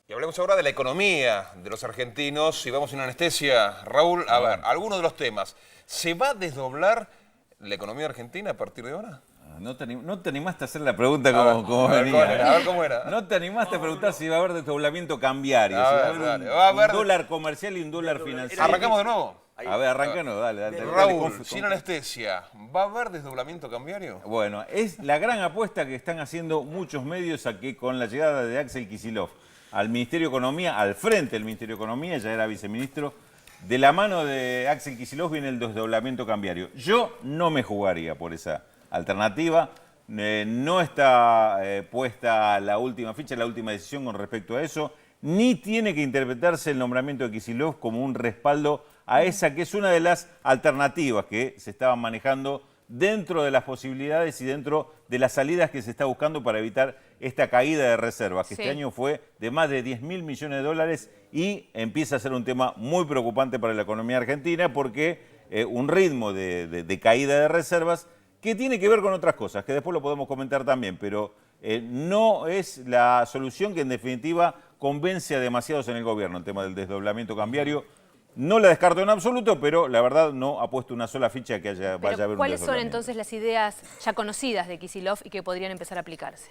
Y hablemos ahora de la economía de los argentinos y vamos sin anestesia. Raúl, a ver, algunos de los temas. ¿Se va a desdoblar la economía argentina a partir de ahora? No te animaste a hacer la pregunta como A ver, venía. a ver cómo era. No te animaste a preguntar si va a haber desdoblamiento cambiario, A si ver, va a haber dale. Va a haber un dólar comercial y un dólar financiero. ¿Arrancamos de nuevo? A ver, arrancanos, dale. Raúl, sin anestesia, ¿va a haber desdoblamiento cambiario? Bueno, es la gran apuesta que están haciendo muchos medios a que con la llegada de Axel Kicillof al Ministerio de Economía, al frente del Ministerio de Economía, ya era viceministro, de la mano de Axel Kicillof viene el desdoblamiento cambiario. Yo no me jugaría por esa alternativa. No está puesta la última ficha, la última decisión con respecto a eso, ni tiene que interpretarse el nombramiento de Kicillof como un respaldo a esa que es una de las alternativas que se estaban manejando dentro de las posibilidades y dentro de las salidas que se está buscando para evitar esta caída de reservas, que este año fue de más de 10.000 millones de dólares y empieza a ser un tema muy preocupante para la economía argentina porque un ritmo de caída de reservas que tiene que ver con otras cosas, que después lo podemos comentar también, pero no es la solución que en definitiva convence a demasiados en el gobierno, el tema del desdoblamiento cambiario. No la descarto en absoluto, pero la verdad no ha puesto una sola ficha que vaya a haber un desdoblamiento. ¿Cuáles son entonces las ideas ya conocidas de Kicillof y que podrían empezar a aplicarse?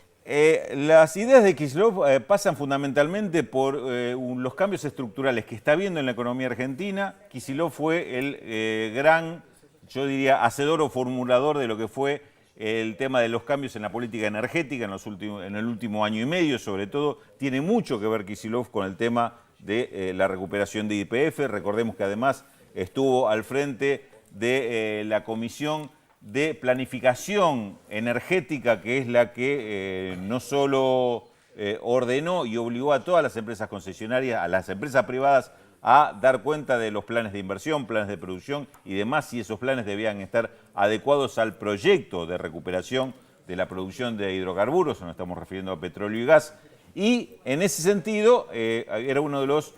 Las ideas de Kicillof pasan fundamentalmente por los cambios estructurales que está habiendo en la economía argentina. Kicillof fue el gran, yo diría, hacedor o formulador de lo que fue el tema de los cambios en la política energética en el último año y medio, sobre todo. Tiene mucho que ver Kicillof con el tema de la recuperación de YPF. Recordemos que además estuvo al frente de la Comisión de Planificación Energética, que es la que no solo ordenó y obligó a todas las empresas concesionarias, a las empresas privadas, a dar cuenta de los planes de inversión, planes de producción y demás, si esos planes debían estar adecuados al proyecto de recuperación de la producción de hidrocarburos, nos estamos refiriendo a petróleo y gas. Y en ese sentido era uno de los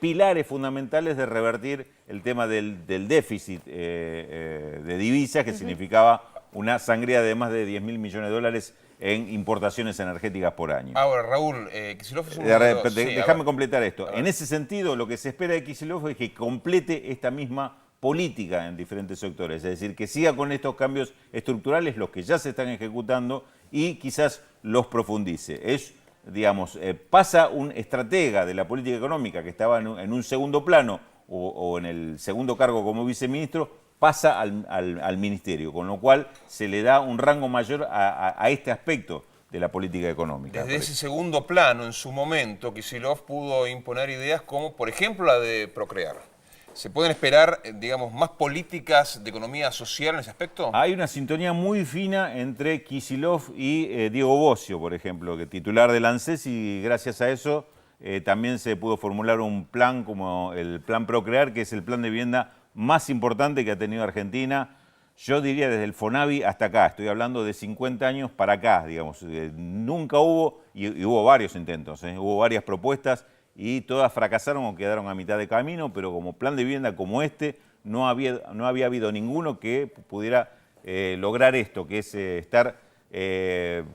pilares fundamentales de revertir el tema del déficit de divisas, que significaba una sangría de más de 10.000 millones de dólares en importaciones energéticas por año. Ahora, Raúl, Kicillof es un... Déjame completar esto. En ese sentido, lo que se espera de Kicillof es que complete esta misma política en diferentes sectores, es decir, que siga con estos cambios estructurales, los que ya se están ejecutando, y quizás los profundice. Digamos, pasa un estratega de la política económica que estaba en un segundo plano o en el segundo cargo como viceministro, pasa al ministerio, con lo cual se le da un rango mayor a este aspecto de la política económica. Desde ese segundo plano, en su momento, Kicillof pudo imponer ideas como, por ejemplo, la de procrear. ¿Se pueden esperar, digamos, más políticas de economía social en ese aspecto? Hay una sintonía muy fina entre Kicillof y Diego Bossio, por ejemplo, que titular del ANSES, y gracias a eso también se pudo formular un plan como el Plan Procrear, que es el plan de vivienda más importante que ha tenido Argentina. Yo diría desde el FONAVI hasta acá, estoy hablando de 50 años para acá, digamos. Nunca hubo, y hubo varios intentos, hubo varias propuestas, y todas fracasaron o quedaron a mitad de camino, pero como plan de vivienda como este, no había habido ninguno que pudiera lograr esto, que es estar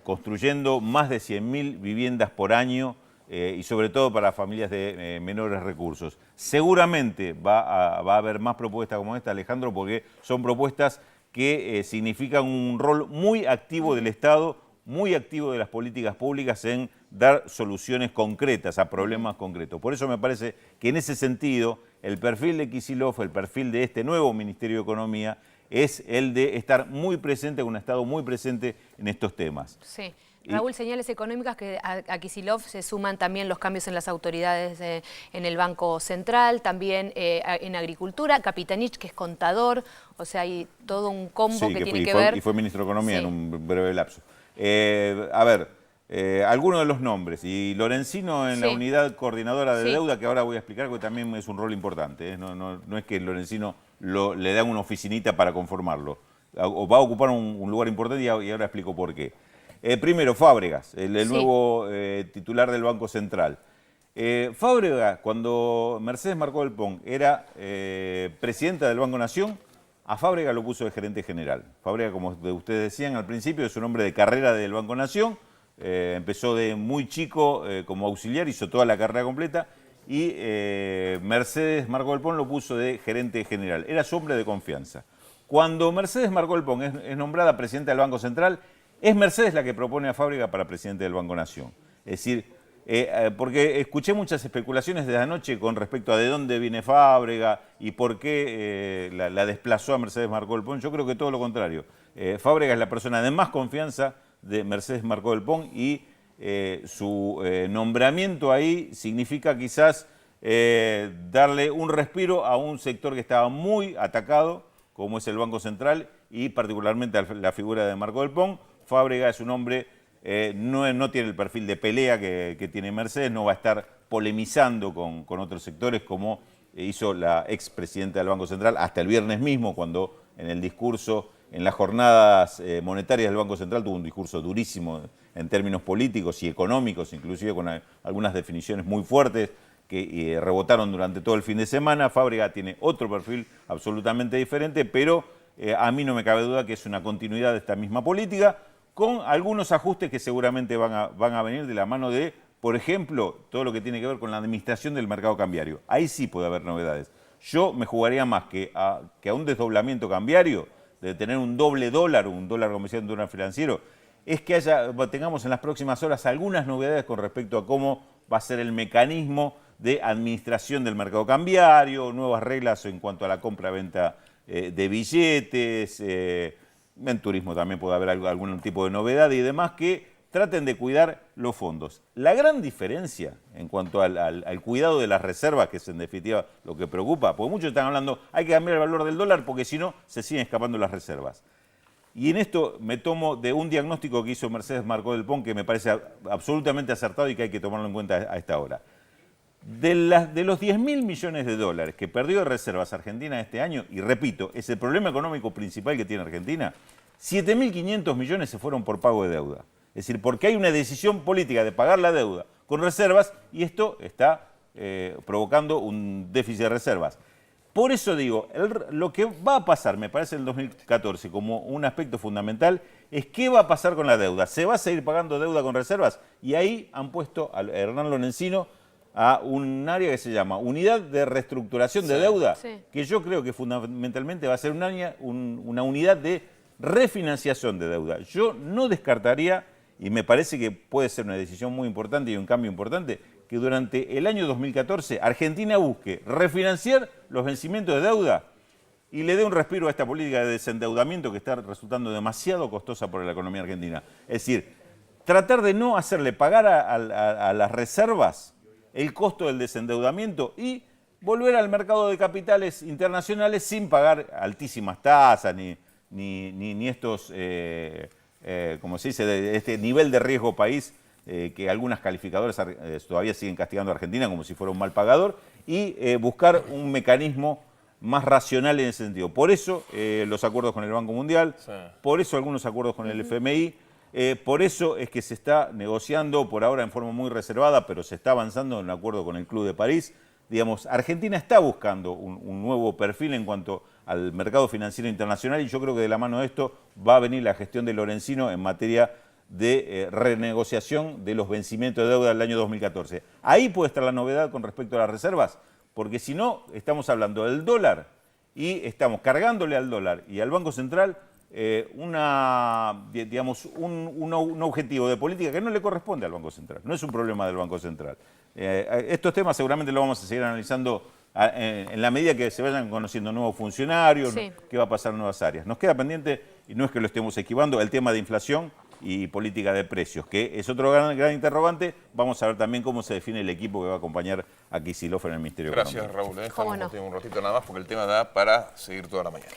construyendo más de 100.000 viviendas por año, y sobre todo para familias de menores recursos. Seguramente va a haber más propuestas como esta, Alejandro, porque son propuestas que significan un rol muy activo del Estado, muy activo de las políticas públicas en dar soluciones concretas a problemas concretos. Por eso me parece que en ese sentido el perfil de Kicillof, el perfil de este nuevo Ministerio de Economía, es el de estar muy presente, un Estado muy presente en estos temas. Sí. Raúl, señales económicas que a Kicillof se suman también los cambios en las autoridades en el Banco Central, también en Agricultura, Capitanich, que es contador, o sea, hay todo un combo que tiene que ver... Y fue ministro de Economía en un breve lapso. Algunos de los nombres, y Lorenzino en la unidad coordinadora de deuda, que ahora voy a explicar, que también es un rol importante. No es que Lorenzino le dan una oficinita para conformarlo. Va a ocupar un lugar importante y ahora explico por qué. Primero, Fábregas, el nuevo titular del Banco Central. Fábregas, cuando Mercedes Marcó del Pont era presidenta del Banco Nación, a Fábregas lo puso de gerente general. Fábregas, como ustedes decían al principio, es un hombre de carrera del Banco Nación, empezó de muy chico como auxiliar, hizo toda la carrera completa y Mercedes Marcó del Pont lo puso de gerente general. Era su hombre de confianza. Cuando Mercedes Marcó del Pont es nombrada presidenta del Banco Central, es Mercedes la que propone a Fábrega para presidente del Banco Nación. Es decir, porque escuché muchas especulaciones desde anoche con respecto a de dónde viene Fábrega y por qué la desplazó a Mercedes Marcó del Pont. Yo creo que todo lo contrario. Fábrega es la persona de más confianza de Mercedes Marcó del Pont y su nombramiento ahí significa quizás darle un respiro a un sector que estaba muy atacado, como es el Banco Central y particularmente a la figura de Marcó del Pont. Fábrega es un hombre, no tiene el perfil de pelea que tiene Mercedes, no va a estar polemizando con otros sectores como hizo la expresidenta del Banco Central hasta el viernes mismo, cuando en el discurso, en las jornadas monetarias del Banco Central tuvo un discurso durísimo en términos políticos y económicos, inclusive con algunas definiciones muy fuertes que rebotaron durante todo el fin de semana. Fábrega tiene otro perfil absolutamente diferente, pero a mí no me cabe duda que es una continuidad de esta misma política, con algunos ajustes que seguramente van a venir de la mano de, por ejemplo, todo lo que tiene que ver con la administración del mercado cambiario. Ahí sí puede haber novedades. Yo me jugaría más que a un desdoblamiento cambiario, de tener un doble dólar, un dólar comercial, un dólar financiero, es que tengamos en las próximas horas algunas novedades con respecto a cómo va a ser el mecanismo de administración del mercado cambiario, nuevas reglas en cuanto a la compra-venta de billetes, en turismo también puede haber algún tipo de novedad y demás que traten de cuidar los fondos. La gran diferencia en cuanto al cuidado de las reservas, que es en definitiva lo que preocupa, porque muchos están hablando, hay que cambiar el valor del dólar porque si no se siguen escapando las reservas. Y en esto me tomo de un diagnóstico que hizo Mercedes Marcó del Pont que me parece absolutamente acertado y que hay que tomarlo en cuenta a esta hora. De los 10.000 millones de dólares que perdió de reservas Argentina este año, y repito, es el problema económico principal que tiene Argentina, 7.500 millones se fueron por pago de deuda. Es decir, porque hay una decisión política de pagar la deuda con reservas y esto está provocando un déficit de reservas. Por eso digo, lo que va a pasar, me parece en el 2014 como un aspecto fundamental, es qué va a pasar con la deuda. ¿Se va a seguir pagando deuda con reservas? Y ahí han puesto a Hernán Lorenzino a un área que se llama Unidad de Reestructuración de Deuda, que yo creo que fundamentalmente va a ser una unidad de refinanciación de deuda. Yo no descartaría, y me parece que puede ser una decisión muy importante y un cambio importante, que durante el año 2014 Argentina busque refinanciar los vencimientos de deuda y le dé un respiro a esta política de desendeudamiento que está resultando demasiado costosa para la economía argentina. Es decir, tratar de no hacerle pagar a las reservas el costo del desendeudamiento y volver al mercado de capitales internacionales sin pagar altísimas tasas ni estos, como se dice, este nivel de riesgo país que algunas calificadoras todavía siguen castigando a Argentina como si fuera un mal pagador, y buscar un mecanismo más racional en ese sentido. Por eso los acuerdos con el Banco Mundial, por eso algunos acuerdos con el FMI, por eso es que se está negociando por ahora en forma muy reservada, pero se está avanzando en un acuerdo con el Club de París. Digamos, Argentina está buscando un nuevo perfil en cuanto al mercado financiero internacional y yo creo que de la mano de esto va a venir la gestión de Lorenzino en materia de renegociación de los vencimientos de deuda del año 2014. Ahí puede estar la novedad con respecto a las reservas, porque si no, estamos hablando del dólar y estamos cargándole al dólar y al Banco Central un objetivo de política que no le corresponde al Banco Central, no es un problema del Banco Central. Estos temas seguramente los vamos a seguir analizando en la medida que se vayan conociendo nuevos funcionarios, qué va a pasar en nuevas áreas. Nos queda pendiente, y no es que lo estemos esquivando, el tema de inflación y política de precios, que es otro gran interrogante. Vamos a ver también cómo se define el equipo que va a acompañar a Kicillof en el Ministerio de Economía. Gracias, Raúl. Dejamos un ratito nada más porque el tema da para seguir toda la mañana.